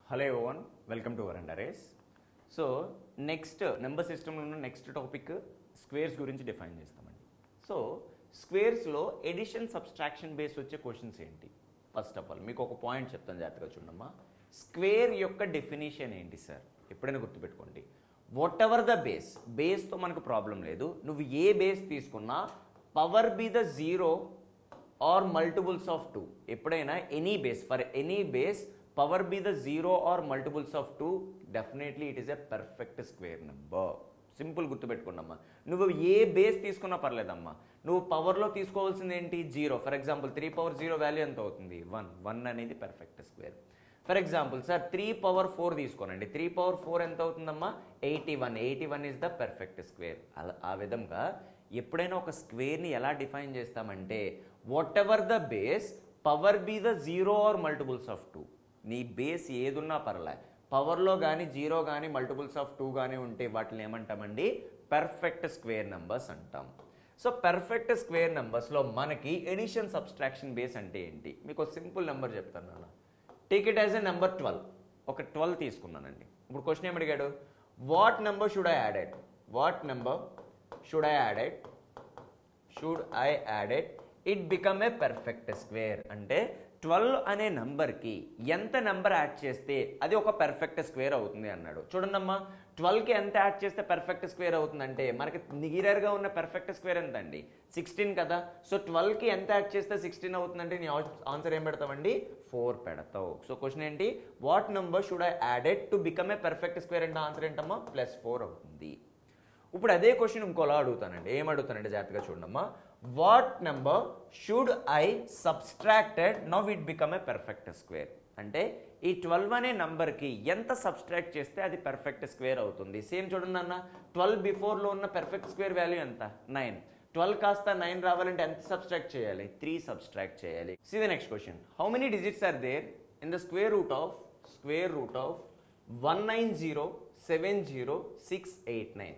Hello everyone welcome to వరండా race. So next number సిస్టంలో ఉన్న నెక్స్ట్ టాపిక్ స్క్వేర్స్ గురించి డిఫైన్ చేస్తామండి. సో స్క్వేర్స్లో ఎడిషన్ సబ్స్ట్రాక్షన్ బేస్ వచ్చే క్వశ్చన్స్ ఏంటి? ఫస్ట్ ఆఫ్ ఆల్ మీకు ఒక పాయింట్ చెప్తాను, జాగ్రత్తగా చూడమ్మా. స్క్వేర్ యొక్క డెఫినేషన్ ఏంటి సార్? ఎప్పుడైనా గుర్తుపెట్టుకోండి, వాట్ ఎవర్ ద బేస్, బేస్తో మనకు ప్రాబ్లం లేదు. నువ్వు ఏ బేస్ తీసుకున్నా power be the zero or multiples of 2. ఎప్పుడైనా any base, for any base power be the 0 or multiples of 2, definitely it is a perfect square number. Simple గుర్తుపెట్టుకున్నమ్మా. నువ్వు ఏ బేస్ తీసుకున్నా పర్లేదమ్మా, నువ్వు పవర్లో తీసుకోవాల్సింది ఏంటి? 0. ఫర్ ఎగ్జాంపుల్ 3 పవర్ 0 వాల్యూ ఎంత అవుతుంది? 1. 1 అనేది perfect square. For example sir 3 power 4 తీసుకోనండి, 3 power 4 ఎంత అవుతుందమ్మా? 81. 81 ఈజ్ ద పర్ఫెక్ట్ స్క్వేర్. ఆ విధంగా ఎప్పుడైనా ఒక స్క్వేర్ని ఎలా డిఫైన్ చేస్తామంటే, whatever the base power be the 0 or multiples of 2. నీ బేస్ ఏదున్నా పర్లే, పవర్లో కానీ 0 కానీ మల్టిపుల్స్ ఆఫ్ 2 కానీ ఉంటే వాటిని ఏమంటామండి? పర్ఫెక్ట్ స్క్వేర్ నెంబర్స్ అంటాం. సో పర్ఫెక్ట్ స్క్వేర్ నెంబర్స్లో మనకి ఎడిషన్ సబ్స్ట్రాక్షన్ బేస్ అంటే ఏంటి? మీకు ఒక సింపుల్ నెంబర్ చెప్తాను నాన్న. Take it as a number 12. ఒక 12 తీసుకున్నానండి. ఇప్పుడు క్వశ్చన్ ఏమి అడిగాడు? What number should I added? What number should I added? Should I added it become a perfect square. అంటే 12 అనే నెంబర్కి ఎంత నెంబర్ యాడ్ చేస్తే అది ఒక పర్ఫెక్ట్ స్క్వేర్ అవుతుంది అన్నాడు. చూడండమ్మా, 12కి ఎంత యాడ్ చేస్తే పర్ఫెక్ట్ స్క్వేర్ అవుతుందంటే మనకి నిగిరర్గా ఉన్న పర్ఫెక్ట్ స్క్వేర్ ఎంత అండి? 16 కదా. సో 12కి ఎంత యాడ్ చేస్తే 16 అవుతుందంటే నీ ఆన్సర్ ఏం పెడతావండి? 4 పెడతావు. సో క్వశ్చన్ ఏంటి? What number should I added to become a perfect square అంటే ఆన్సర్ ఏంటమ్మా? +4 అవుతుంది. ఇప్పుడు అదే క్వశ్చన్ ఇంకోలా అడుగుతానండి. ఏం అడుగుతానంటే జాగ్రత్తగా చూడమ్మా. What number should I subtracted now it become a perfect square. అంటే ఈ 12 అనే నంబర్కి ఎంత సబ్స్ట్రాక్ట్ చేస్తే అది పర్ఫెక్ట్ స్క్వేర్ అవుతుంది? సేమ్ చూడండి అన్న, 12 బిఫోర్లో ఉన్న పర్ఫెక్ట్ స్క్వేర్ వాల్యూ ఎంత? 9. 12 కాస్త 9 రావాలంటే ఎంత సబ్స్ట్రాక్ట్ చేయాలి? 3 సబ్స్ట్రాక్ట్ చేయాలి. See the next question. How many digits are there in the square root of 190706889?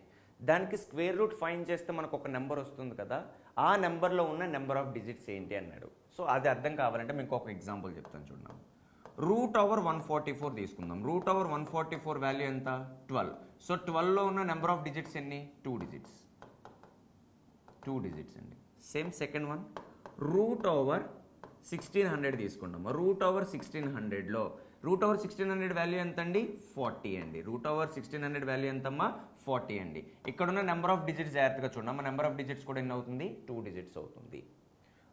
దానికి స్క్వేర్ రూట్ ఫైండ్ చేస్తే మనకు ఒక నెంబర్ వస్తుంది కదా, ఆ నెంబర్లో ఉన్న నెంబర్ ఆఫ్ డిజిట్స్ ఏంటి అన్నాడు. సో అది అర్థం కావాలంటే మీకు ఒక ఎగ్జాంపుల్ చెప్తాను చూడండి. రూట్ ఓవర్ 144 తీసుకుందాం. రూట్ ఓవర్ 144 వాల్యూ ఎంత? 12. సో 12లో ఉన్న నెంబర్ ఆఫ్ డిజిట్స్ ఎన్ని? 2 డిజిట్స్. 2 డిజిట్స్ అండి. Same second one root over 1600 తీసుకుందాం. రూట్ ఓవర్ 1600లో రూట్ ఓవర్ 1600 వాల్యూ ఎంత అండి? 40 అండి. రూట్ ఓవర్ 1600 వాల్యూ ఎంతమ్మా? 40 అండి. ఇక్కడ ఉన్న నెంబర్ ఆఫ్ డిజిట్స్ జాగ్రత్తగా చూడమ్మా. నెంబర్ ఆఫ్ డిజిట్స్ కూడా ఎన్ని అవుతుంది? 2 డిజిట్స్ అవుతుంది.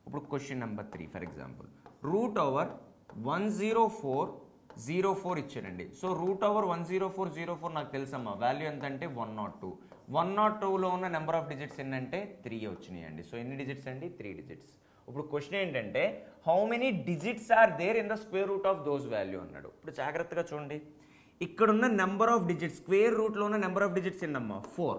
ఇప్పుడు question number 3 for example root over 10404 ఇచ్చారండి. సో రూట్ ఓవర్ 10404 నాకు తెలుసమ్మా వాల్యూ ఎంత అంటే 102. 102లో ఉన్న నెంబర్ ఆఫ్ డిజిట్స్ ఎన్నంటే 3 వచ్చినాయి అండి. సో ఎన్ని డిజిట్స్ అండి? 3 డిజిట్స్. ఇప్పుడు క్వశ్చన్ ఏంటంటే how many digits are there in the square root of those value అన్నాడు. ఇప్పుడు జాగ్రత్తగా చూడండి, ఇక్కడున్న నెంబర్ ఆఫ్ డిజిట్స్ స్క్వేర్ రూట్లో ఉన్న నెంబర్ ఆఫ్ డిజిట్స్ ఎన్నమ్మా? 4.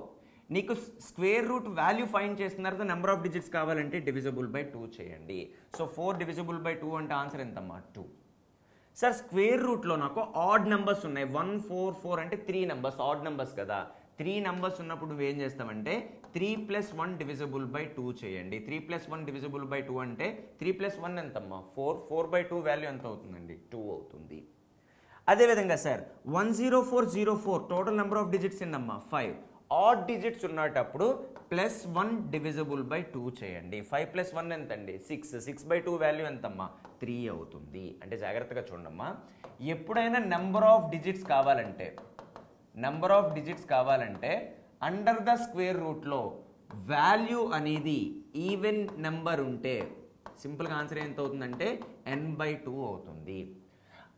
నీకు స్క్వేర్ రూట్ వాల్యూ ఫైండ్ చేసిన తర్వాత నెంబర్ ఆఫ్ డిజిట్స్ కావాలంటే డివిజిబుల్ బై 2 చేయండి. సో 4 డివిజిబుల్ బై 2 అంటే ఆన్సర్ ఎంతమ్మా? 2. సార్ స్క్వేర్ రూట్లో నాకు ఆడ్ నెంబర్స్ ఉన్నాయి. 1 4 4 అంటే 3 నెంబర్స్, ఆడ్ నెంబర్స్ కదా. 3 నెంబర్స్ ఉన్నప్పుడు నువ్వు ఏం చేస్తామంటే 3 + 1 డివిజిబుల్ బై 2 చేయండి. 3 + 1 డివిజిబుల్ బై 2 అంటే 3 + 1 ఎంతమ్మా? 4. 4/2 వాల్యూ ఎంత అవుతుందండి? 2 అవుతుంది. అదేవిధంగా sir 10404 total number of digits ఎన్నమ్మా? 5. ఆడ్ డిజిట్స్ ఉన్నప్పుడు +1 డివిజిబుల్ బై 2 చేయండి. 5 + 1 ఎంతండి? 6. 6/2 వాల్యూ ఎంతమ్మా? 3 అవుతుంది. అంటే జాగ్రత్తగా చూడమ్మా, ఎప్పుడైనా నెంబర్ ఆఫ్ డిజిట్స్ కావాలంటే అండర్ ద స్క్వేర్ రూట్లో వాల్యూ అనేది ఈవెన్ నెంబర్ ఉంటే సింపుల్గా ఆన్సర్ ఎంత అవుతుందంటే n/2 అవుతుంది.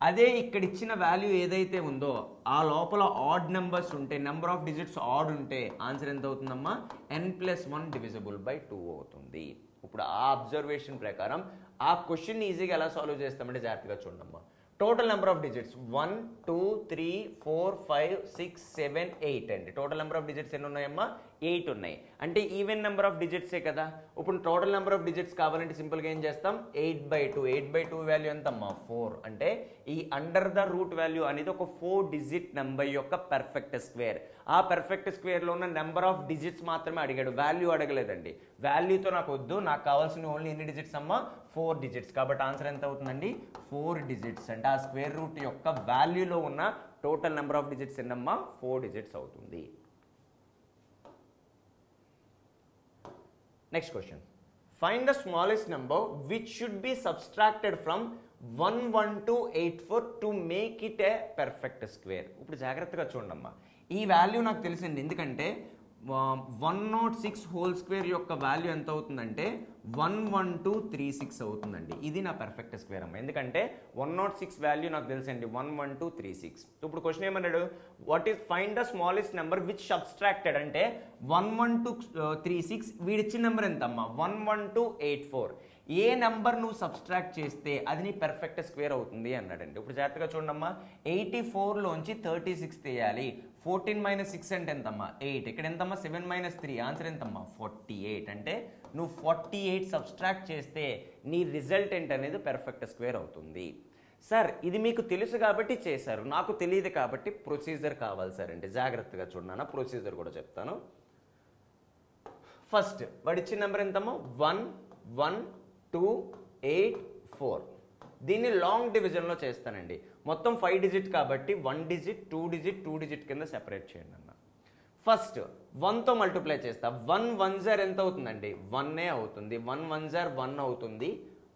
అదే ఇక్కడ ఇచ్చిన వాల్యూ ఏదైతే ఉందో ఆ లోపల ఆడ్ నెంబర్స్ ఉంటే, నెంబర్ ఆఫ్ డిజిట్స్ ఆడ్ ఉంటే ఆన్సర్ ఎంత అవుతుందమ్మా? n+1 డివిజిబుల్ బై 2 అవుతుంది. ఇప్పుడు ఆ అబ్జర్వేషన్ ప్రకారం ఆ క్వశ్చన్ ఈజీగా ఎలా సాల్వ్ చేస్తామంటే జాగ్రత్తగా చూడమ్మా. టోటల్ నెంబర్ ఆఫ్ డిజిట్స్ 1 2 3 4 5 6 7 8 అండి. టోటల్ నెంబర్ ఆఫ్ డిజిట్స్ ఎన్ని ఉన్నాయమ్మా? 8 ఉన్నాయి. అంటే ఈవెన్ నెంబర్ ఆఫ్ డిజిట్సే కదా. ఇప్పుడు టోటల్ నెంబర్ ఆఫ్ డిజిట్స్ కావాలంటే సింపుల్గా ఏం చేస్తాం, 8/2. 8/2 వాల్యూ ఎంతమ్మా 4. అంటే ఈ అండర్ ద రూట్ వాల్యూ అనేది ఒక 4 డిజిట్ నెంబర్ యొక్క పర్ఫెక్ట్ స్క్వేర్. ఆ పర్ఫెక్ట్ స్క్వేర్లో ఉన్న నెంబర్ ఆఫ్ డిజిట్స్ మాత్రమే అడిగాడు, వాల్యూ అడగలేదండి. వాల్యూతో నాకు వద్దు, నాకు కావాల్సిన ఓన్లీ ఎన్ని డిజిట్స్ అమ్మా 4 డిజిట్స్. కాబట్టి ఆన్సర్ ఎంత అవుతుందండి 4 డిజిట్స్. అంటే ఆ స్క్వేర్ రూట్ యొక్క వాల్యూలో ఉన్న టోటల్ నెంబర్ ఆఫ్ డిజిట్స్ ఎన్నమ్మా 4 డిజిట్స్ అవుతుంది. Next question. Find the smallest number which should be subtracted from 11284 to make it a perfect square. ఇప్పుడు జాగ్రత్తగా చూడండమ్మా, ఈ వాల్యూ నాకు తెలిసింది. ఎందుకంటే 106 హోల్ స్క్వేర్ యొక్క వాల్యూ ఎంత అవుతుందంటే 11236 అవుతుందండి. ఇది నా పర్ఫెక్ట్ స్క్వేర్ అమ్మ. ఎందుకంటే 106 వాల్యూ నాకు తెలుసండి 11236. ఇప్పుడు క్వశ్చన్ ఏమన్నాడు, what is find the smallest number which subtracted అంటే 11236. వీడిచ్చిన నెంబర్ ఎంతమ్మా 11284. ఏ నెంబర్ నువ్వు సబ్స్ట్రాక్ట్ చేస్తే అది నీ పర్ఫెక్ట్ స్క్వేర్ అవుతుంది అన్నాడండి. ఇప్పుడు జాగ్రత్తగా చూడమ్మా, 84లోంచి 36 తీయాలి. 14 - 6 అంటే ఎంతమ్మా 8. ఇక్కడ ఎంతమ్మా 7 - 3. ఆన్సర్ ఎంతమ్మా 48. అంటే నువ్వు 48 సబ్స్ట్రాక్ట్ చేస్తే నీ రిజల్టెంట్ అనేది పర్ఫెక్ట్ స్క్వేర్ అవుతుంది. సార్ ఇది మీకు తెలుసు కాబట్టి చేశారు, నాకు తెలియదు కాబట్టి ప్రొసీజర్ కావాలి సార్ అంటే జాగ్రత్తగా చూడన్నా, ప్రొసీజర్ కూడా చెప్తాను. ఫస్ట్ వాడు ఇచ్చిన నెంబర్ ఎంతమ్మా 11284. దీన్ని లాంగ్ డివిజన్లో చేస్తానండి. మొత్తం 5 డిజిట్ కాబట్టి 1 డిజిట్ 2 డిజిట్ 2 డిజిట్ కింద సెపరేట్ చేయండి అన్న. ఫస్ట్ 1తో మల్టిప్లై చేస్తా. 1 1 జార్ ఎంత అవుతుందండి 1 అవుతుంది. 1 1 జార్ 1 అవుతుంది.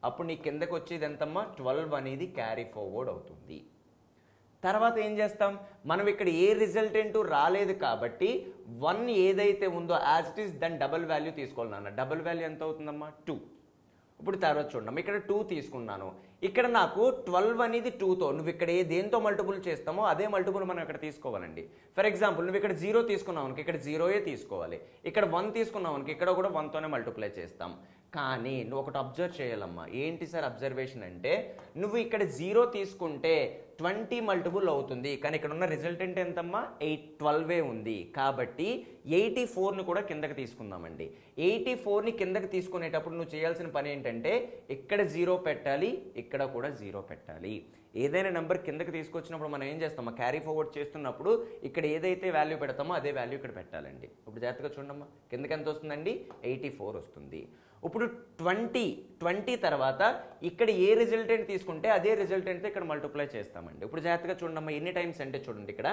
అప్పుడు నీ కిందకి వచ్చేది ఎంతమ్మా 12 అనేది క్యారీ ఫార్వర్డ్ అవుతుంది. తర్వాత ఏం చేస్తాం, మనం ఇక్కడ ఏ రిజల్టెంట్ రాలేదు కాబట్టి 1 ఏదైతే ఉందో యాజ్ ఇట్ ఈస్ దాని డబల్ వాల్యూ తీసుకోవాలి నాన్న. డబల్ వాల్యూ ఎంత అవుతుందమ్మా 2. ఇప్పుడు తర్వాత చూడండి, ఇక్కడ 2 తీసుకున్నాను. ఇక్కడ నాకు 12 అనేది 2తో, నువ్వు ఇక్కడ దేంతో మల్టిపుల్ చేస్తామో అదే మల్టిపుల్ మనం ఇక్కడ తీసుకోవాలండి. ఫర్ ఎగ్జాంపుల్ నువ్వు ఇక్కడ 0 తీసుకున్నావు అనుకో, ఇక్కడ 0 తీసుకోవాలి. ఇక్కడ 1 తీసుకున్నావు అనుకో, ఇక్కడ కూడా 1తోనే మల్టిప్లై చేస్తాం. కానీ నువ్వు ఒకటి అబ్జర్వ్ చేయాలమ్మా. ఏంటి సార్ అబ్జర్వేషన్ అంటే, నువ్వు ఇక్కడ 0 తీసుకుంటే 20 మల్టిపుల్ అవుతుంది. కానీ ఇక్కడ ఉన్న రిజల్టెంట్ ఎంతమ్మా 12 ఉంది. కాబట్టి 84ని కూడా కిందకి తీసుకుందామండి. 84ని కిందకి తీసుకునేటప్పుడు నువ్వు చేయాల్సిన పని ఏంటంటే, ఇక్కడ 0 పెట్టాలి, ఇక్కడ కూడా 0 పెట్టాలి. ఏదైనా నెంబర్ కిందకి తీసుకొచ్చినప్పుడు మనం ఏం చేస్తామో క్యారీ ఫార్వర్డ్ చేస్తున్నప్పుడు ఇక్కడ ఏదైతే వాల్యూ పెడతామో అదే వాల్యూ ఇక్కడ పెట్టాలండి. ఇప్పుడు జాగ్రత్తగా చూడమ్మా, కిందకి ఎంత వస్తుందండి 84 వస్తుంది. ఇప్పుడు 20 తర్వాత ఇక్కడ ఏ రిజల్టెంట్ తీసుకుంటే అదే రిజల్టెంట్తో ఇక్కడ మల్టిప్లై చేస్తామండి. ఇప్పుడు జాగ్రత్తగా చూడమ్మా, ఎన్ని టైమ్స్ అంటే చూడండి ఇక్కడ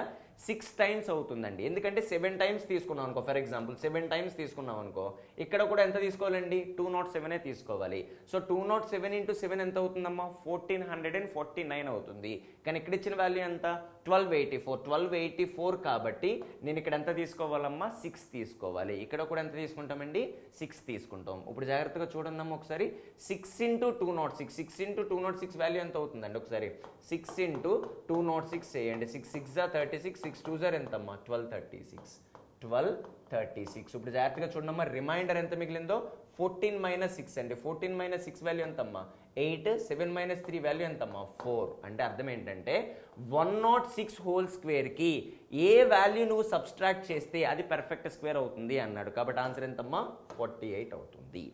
6 టైమ్స్ అవుతుందండి. ఎందుకంటే 7 టైమ్స్ తీసుకున్నాం అనుకో, ఫర్ ఎగ్జాంపుల్ 7 టైమ్స్ తీసుకున్నాం అనుకో, ఇక్కడ కూడా ఎంత తీసుకోవాలండి 207 తీసుకోవాలి. సో 207 × 7 ఎంత అవుతుందమ్మా 1449 అవుతుంది. కానీ ఇక్కడ ఇచ్చిన వాల్యూ ఎంత 1284 కాబట్టి నేను ఇక్కడ ఎంత తీసుకోవాలమ్మా 6 తీసుకోవాలి. ఇక్కడ కూడా ఎంత తీసుకుంటామండి 6 తీసుకుంటాం. ఇప్పుడు జాగ్రత్తగా చూడండి అమ్మ ఒకసారి, 6 × 206. 6 × 206 వాల్యూ ఎంత అవుతుందండి ఒకసారి 6 × 206 చేయండి. 6 6 36, 6 2 ఎంతమ్మా 1236. 1236. ఇప్పుడు జాగ్రత్తగా చూడమ్మా, రిమైండర్ ఎంత మిగిలిందో 14 - 6 అండి. 14 - 6 వాల్యూ ఎంతమ్మా 8. 7 - 3 వాల్యూ ఎంతమ్మా 4. అంటే అర్థం ఏంటంటే 106 హోల్ స్క్వేర్కి ఏ వాల్యూ నువ్వు సబ్స్ట్రాక్ట్ చేస్తే అది పర్ఫెక్ట్ స్క్వేర్ అవుతుంది అన్నాడు. కాబట్టి ఆన్సర్ ఎంతమ్మా 48 అవుతుంది.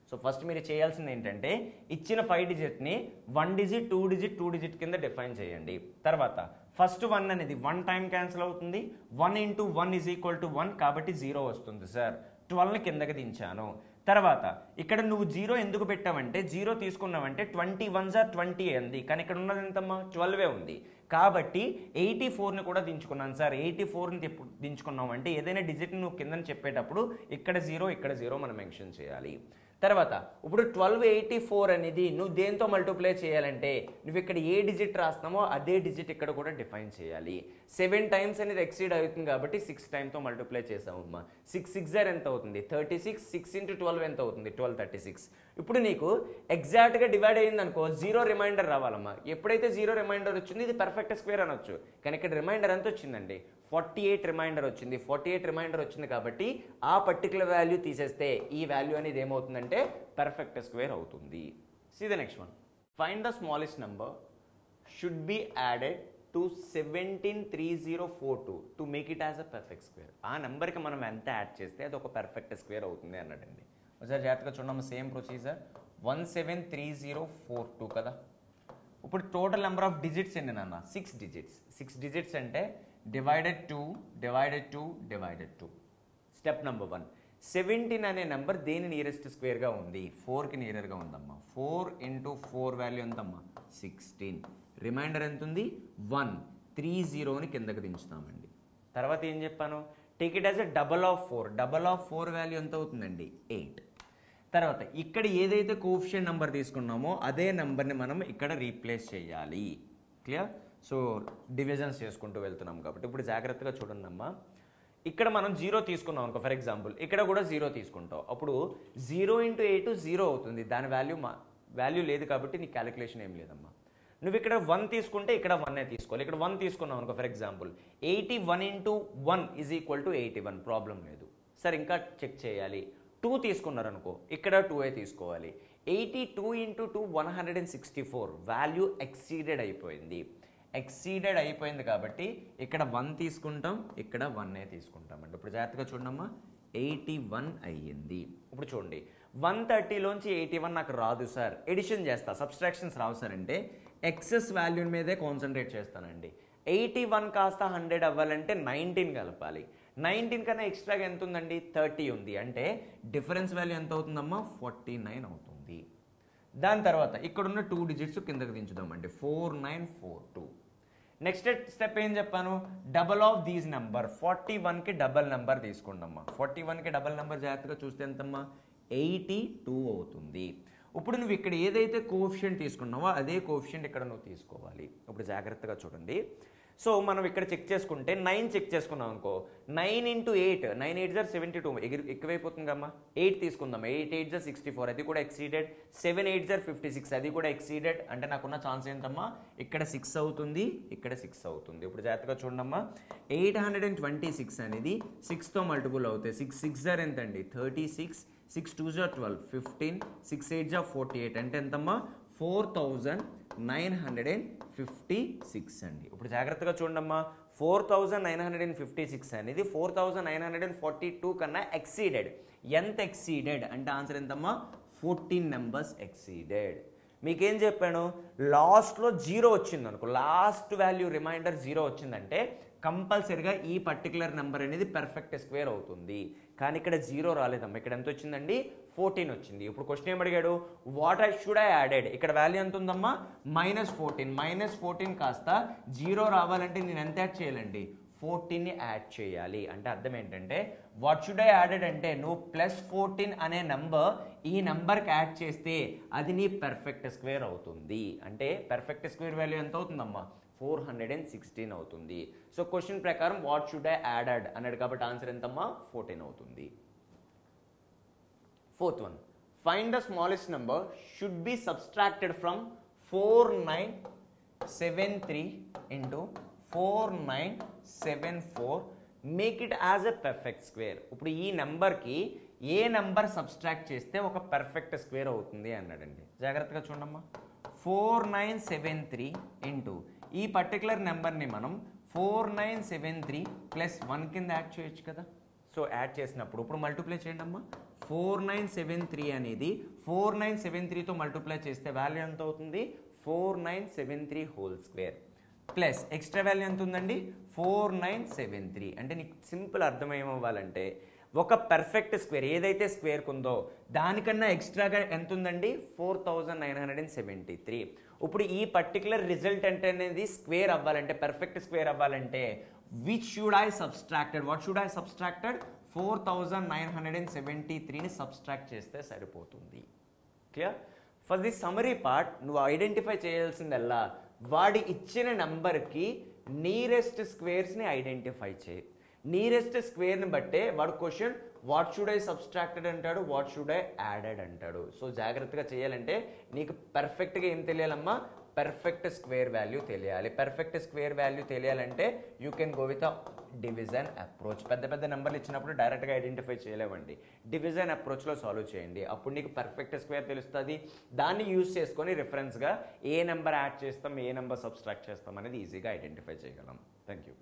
సో ఫస్ట్ మీరు చేయాల్సింది ఏంటంటే, ఇచ్చిన 5 డిజిట్ని 1 డిజిట్ 2 డిజిట్ 2 డిజిట్ కింద డిఫైన్ చేయండి. తర్వాత ఫస్ట్ 1 అనేది 1 టైం క్యాన్సిల్ అవుతుంది. 1 × 1 = 1 కాబట్టి 0 వస్తుంది సార్. 12ని కిందకి దించాను. తర్వాత ఇక్కడ నువ్వు 0 ఎందుకు పెట్టావంటే, 0 తీసుకున్నావంటే 21 × 20 అంది. కానీ ఇక్కడ ఉన్నది ఎంతమ్మా 12 ఉంది. కాబట్టి 84ని కూడా దించుకున్నాను సార్. 84ని దించుకున్నాం అంటే ఏదైనా డిజిట్ నువ్వు కిందని చెప్పేటప్పుడు ఇక్కడ 0 ఇక్కడ 0 మనం మెన్షన్ చేయాలి. తర్వాత ఇప్పుడు 1284 అనేది నువ్వు దేంతో మల్టిప్లై చేయాలంటే, నువ్వు ఇక్కడ ఏ డిజిట్ రాస్తామో అదే డిజిట్ ఇక్కడ కూడా డిఫైన్ చేయాలి. 7 టైమ్స్ అనేది ఎక్సీడ్ అవుతుంది కాబట్టి 6 టైమ్తో మల్టిప్లై చేసామమ్మా. 6 6 ఎంత అవుతుంది 36. 6 × 12 ఎంత అవుతుంది 1236. ఇప్పుడు నీకు ఎగ్జాక్ట్గా డివైడ్ అయ్యింది అనుకో, 0 రిమైండర్ రావాలమ్మా. ఎప్పుడైతే 0 రిమైండర్ వచ్చింది ఇది పర్ఫెక్ట్ స్క్వేర్ అనొచ్చు. కానీ ఇక్కడ రిమైండర్ ఎంత వచ్చిందండి 48 రిమైండర్ వచ్చింది. 48 రిమైండర్ వచ్చింది కాబట్టి ఆ పర్టికులర్ వాల్యూ తీసేస్తే ఈ వాల్యూ అనేది ఏమవుతుందంటే పర్ఫెక్ట్ స్క్వేర్ అవుతుంది. See the next one. Find the smallest number should be added to 173042 to make it as a perfect square. ఆ నెంబర్కి మనం ఎంత యాడ్ చేస్తే అది ఒక పర్ఫెక్ట్ స్క్వేర్ అవుతుంది అన్నాడండి. ఒకసారి జాగ్రత్తగా చూడమ్మా, సేమ్ ప్రొసీజర్ 173042 కదా. ఇప్పుడు టోటల్ నెంబర్ ఆఫ్ డిజిట్స్ ఎన్ని నాన్న? 6 డిజిట్స్. 6 డిజిట్స్ అంటే డివైడెడ్ 2. స్టెప్ నెంబర్ 1, 17 అనే నెంబర్ దేని నియరెస్ట్ స్క్వేర్గా ఉంది? 4కి నియర్గా ఉందమ్మా. 4 ఇంటూ 4 వాల్యూ ఎంతమ్మా? 16. రిమైండర్ ఎంత ఉంది? 1. 30ని కిందకి దించుతామండి. తర్వాత ఏం చెప్పాను? Take it as a double of 4. Double of 4 value ఎంత అవుతుందండి? 8. తర్వాత ఇక్కడ ఏదైతే కోఎఫిషియంట్ నెంబర్ తీసుకున్నామో అదే నెంబర్ని మనం ఇక్కడ రీప్లేస్ చేయాలి. క్లియర్? సో డివిజన్స్ చేసుకుంటూ వెళ్తున్నాం కాబట్టి ఇప్పుడు జాగ్రత్తగా చూడండి అమ్మా. ఇక్కడ మనం 0 తీసుకున్నాం అనుకో, ఫర్ ఎగ్జాంపుల్ ఇక్కడ కూడా 0 తీసుకుంటాం. అప్పుడు 0 ఇంటూ 8 0 అవుతుంది. దాని వాల్యూ లేదు కాబట్టి నీ క్యాలిక్యులేషన్ ఏం లేదమ్మా. నువ్వు ఇక్కడ 1 తీసుకుంటే ఇక్కడ 1 తీసుకోవాలి. ఇక్కడ 1 తీసుకున్నావు అనుకో, for example 81 into 1 is equal to 81. Problem లేదు. సరే ఇంకా చెక్ చేయాలి. 2 తీసుకున్నారనుకో, ఇక్కడ 2 తీసుకోవాలి. 82 ఇంటూ 2 164. వాల్యూ ఎక్సీడెడ్ అయిపోయింది. ఎక్సీడెడ్ అయిపోయింది కాబట్టి ఇక్కడ 1 తీసుకుంటాం, ఇక్కడ 1 తీసుకుంటామండి. ఇప్పుడు జాగ్రత్తగా చూడమ్మా, 81 అయ్యింది. ఇప్పుడు చూడండి, 130లోంచి 81 నాకు రాదు సార్, ఎడిషన్ చేస్తా, సబ్స్ట్రాక్షన్స్ రావు సార్ అంటే ఎక్సెస్ వాల్యూ మీదే కాన్సన్ట్రేట్ చేస్తానండి. 81 కాస్త 100 అవ్వాలంటే 19 కలపాలి. 19 కన్నా ఎక్స్ట్రాగా ఎంత ఉందండి? 30 ఉంది. అంటే డిఫరెన్స్ వాల్యూ ఎంత అవుతుందమ్మా? 49 అవుతుంది. దాని తర్వాత ఇక్కడున్న 2 డిజిట్స్ కిందకి దించుదామండి. 4942. నెక్స్ట్ స్టెప్ ఏం చెప్పాను? Double of these number. 41కి డబల్ నెంబర్ తీసుకుంటామ్మా. 41కి డబల్ నెంబర్ జాగ్రత్తగా చూస్తే ఎంతమ్మా? 82 అవుతుంది. ఇప్పుడు నువ్వు ఇక్కడ ఏదైతే కోఎఫిషియంట్ తీసుకున్నావో అదే కోఎఫిషియంట్ ఇక్కడ నువ్వు తీసుకోవాలి. ఇప్పుడు జాగ్రత్తగా చూడండి. సో మనం ఇక్కడ చెక్ చేసుకుంటే 9 చెక్ చేసుకున్నాం అనుకో, 9 ఇంటూ 8, 9 8 జర్ 72 ఎక్కువైపోతుంది కమ్మా. 8 తీసుకుందాం, 8 8 జర్ 64, అది కూడా ఎక్సీడెడ్. 7 8 జర్ 56, అది కూడా ఎక్సీడెడ్. అంటే నాకున్న ఛాన్స్ ఏంటమ్మా? ఇక్కడ 6 అవుతుంది, ఇక్కడ 6 అవుతుంది. ఇప్పుడు జాగ్రత్తగా చూడమ్మా, 826 అనేది 6తో మల్టిపుల్ అవుతాయి. 6 6 జర్ ఎంతండి? 36. 6 2 జర్ 12, 15. 6 8 జర్ 48 అంటే ఎంతమ్మా? 4956 అండి. ఇప్పుడు జాగ్రత్తగా చూడమ్మా, 4956 అనేది 4942 కన్నా ఎక్సీడెడ్. ఎంత ఎక్సీడెడ్ అంటే ఆన్సర్ ఎంతమ్మా? 14 నెంబర్స్ ఎక్సీడెడ్. మీకేం చెప్పాను? లాస్ట్లో 0 వచ్చింది అనుకో, లాస్ట్ వాల్యూ రిమైండర్ 0 వచ్చిందంటే కంపల్సరిగా ఈ పర్టికులర్ నెంబర్ అనేది పర్ఫెక్ట్ స్క్వేర్ అవుతుంది. కానీ ఇక్కడ 0 రాలేదమ్మా. ఇక్కడ ఎంత వచ్చిందండి? 14 వచ్చింది. ఇప్పుడు క్వశ్చన్ ఏం అడిగాడు? What should I added? ఇక్కడ వాల్యూ ఎంత ఉందమ్మా? -14. -14 కాస్త 0 రావాలంటే నేను ఎంత యాడ్ చేయాలండి? 14ని యాడ్ చేయాలి. అంటే అర్థం ఏంటంటే వాట్ షుడ్ ఐ యాడెడ్ అంటే నువ్వు +14 అనే నెంబర్ ఈ నెంబర్కి యాడ్ చేస్తే అది నీ పర్ఫెక్ట్ స్క్వేర్ అవుతుంది. అంటే పర్ఫెక్ట్ స్క్వేర్ వాల్యూ ఎంత అవుతుందమ్మా? 416 అవుతుంది. సో క్వశ్చన్ ప్రకారం వాట్ షుడ్ ఐ యాడెడ్ అన్నాడు కాబట్టి ఆన్సర్ ఎంతమ్మా? 14 అవుతుంది. Fourth one, find the smallest number should be subtracted from 4973 into 4974. Make it as a perfect square. ఇప్పుడు ఈ నెంబర్కి ఏ నెంబర్ సబ్స్ట్రాక్ట్ చేస్తే ఒక పర్ఫెక్ట్ స్క్వేర్ అవుతుంది అన్నాడండి. జాగ్రత్తగా చూడమ్మా, 4973 ఇంటూ ఈ పర్టికులర్ నెంబర్ని మనం 4973 ప్లస్ 1 కింద యాడ్ చేయొచ్చు కదా. సో యాడ్ చేసినప్పుడు ఇప్పుడు మల్టిప్లై చేయండి అమ్మా. 4973 అనేది 4973తో మల్టిప్లై చేస్తే వాల్యూ ఎంత అవుతుంది? 4973 whole square plus extra value ఎంత ఉందండి? 4973. అంటే నీకు సింపుల్ అర్థం ఏమవ్వాలంటే ఒక పర్ఫెక్ట్ స్క్వేర్ ఏదైతే స్క్వేర్కి ఉందో దానికన్నా ఎక్స్ట్రాగా ఎంత ఉందండి? 4973. ఇప్పుడు ఈ పర్టికులర్ రిజల్ట్ అంటే అనేది స్క్వేర్ అవ్వాలంటే, పర్ఫెక్ట్ స్క్వేర్ అవ్వాలంటే which should I subtracted? What should I subtracted? 4973ని సబ్స్ట్రాక్ట్ చేస్తే సరిపోతుంది. Clear? For the summary part నువ్వు ఐడెంటిఫై చేయాల్సిందల్లా వాడి ఇచ్చిన నెంబర్కి నియరెస్ట్ స్క్వేర్స్ని ఐడెంటిఫై చేయి. నియరెస్ట్ స్క్వేర్ని బట్టే వాడు question what should I subtracted అంటాడు, వాట్ షుడ్ ఐ యాడెడ్ అంటాడు. సో జాగ్రత్తగా చేయాలంటే నీకు పర్ఫెక్ట్గా ఏం తెలియాలమ్మా? పర్ఫెక్ట్ స్క్వేర్ వాల్యూ తెలియాలి. పర్ఫెక్ట్ స్క్వేర్ వాల్యూ తెలియాలంటే you can go with division approach. పెద్ద పెద్ద నెంబర్లు ఇచ్చినప్పుడు డైరెక్ట్గా ఐడెంటిఫై చేయలేవండి. డివిజన్ అప్రోచ్లో సాల్వ్ చేయండి, అప్పుడు నీకు పర్ఫెక్ట్ స్క్వేర్ తెలుస్తుంది. దాన్ని యూజ్ చేసుకొని రిఫరెన్స్గా ఏ నెంబర్ యాడ్ చేస్తాం, ఏ నెంబర్ సబ్స్ట్రాక్ట్ చేస్తాం అనేది ఈజీగా ఐడెంటిఫై చేయగలం. Thank you.